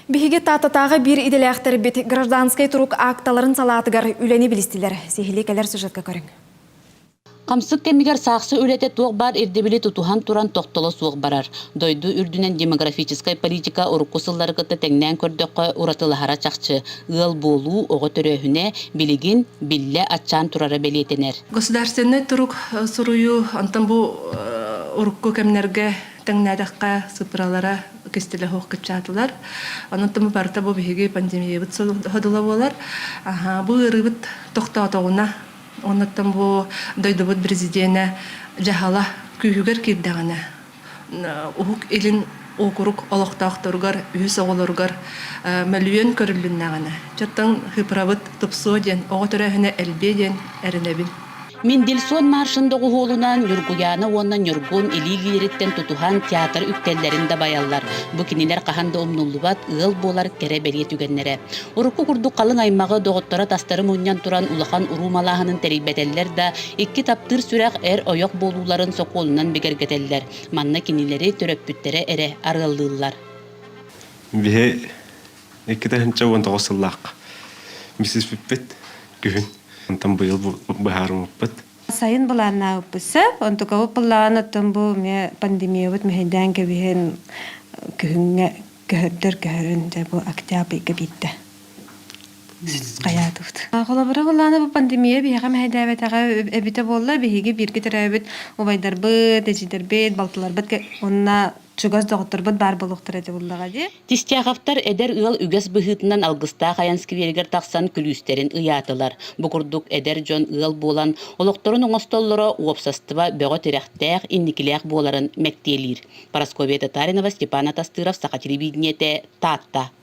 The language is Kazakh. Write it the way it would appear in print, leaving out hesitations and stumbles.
Биһиге тататағы bir иделяқтар бит гражданскай турук акталарын салатыгар үлени билистилер. Сихили келер сюжетка көрің. Камсык кемигер сақсы үлете туық бар ирдебили тутухан туран тоқтолы суық барар. Дойду үрдүнен демографическай политика урукусыллары кытты теңнен көрдөккө уратылахара чакчы. Ыл болуу ого төрөһүнө билигин билле аччан турара белиетенер. Государственный турук сурую антан бу урукку кемнерге теңнәдәккә сыпыралара кестеле хоккычатылар. Анытымы барта бу биһиге пандемия бит ходыла болар. Бу рыбыт токтатуына оннан бу дойдубут президентне жахала күйүгер кирдагана. Ук элин окурук олоктактыргар, үс оголоргар миллион көрүлүннагана. Чаттан хыпрабыт топсоден, ого төрөһүнө элбеден эренебин. Мендельсон маршындагы холунан юргуяны оннан юргун илигириттен тутухан театр үктеллеринде баяллар. Бу кинилер каханда умнуллубат ыл болар кере берие түгеннере. Урукку курду калың аймагы доготтора тастары муньян туран улахан урумалаһынын терибетеллер да икки таптыр сүрәк оёк болууларын соколунан бигергетеллер. Манна кинилери төрөппүттере эре арылдылар. Бихе иккитен чаван тогосыллак. Миссис Пиппет күн антан быйыл бахарымыппыт. Сайын буларна уппысы, онтука уппыллаан оттон бу пандемия бут мехеден кебиһен күнгө көһөрдөр көһөрүн бу октябрь кебитте. Каятыфт. Холобора буллаана бу пандемия биһага мехедебетага эбите болла биһиге бирге теребит убайдарбыт, эжидербет, балтыларбыт онна чугас доктор бар болуктар эте буллага ди. Тистяхафтар эдер ыл үгес быһытынан алгыста хаянски бергер таксан күлүстерин ыятылар. Бу курдук эдер жон ыл болан олокторун оңостоллоро уопсастыба бөгө терехтех инникилех боларын мектелир. Парасковия Татаринова, Степана Тастыров, Саха телевидениете, Татта.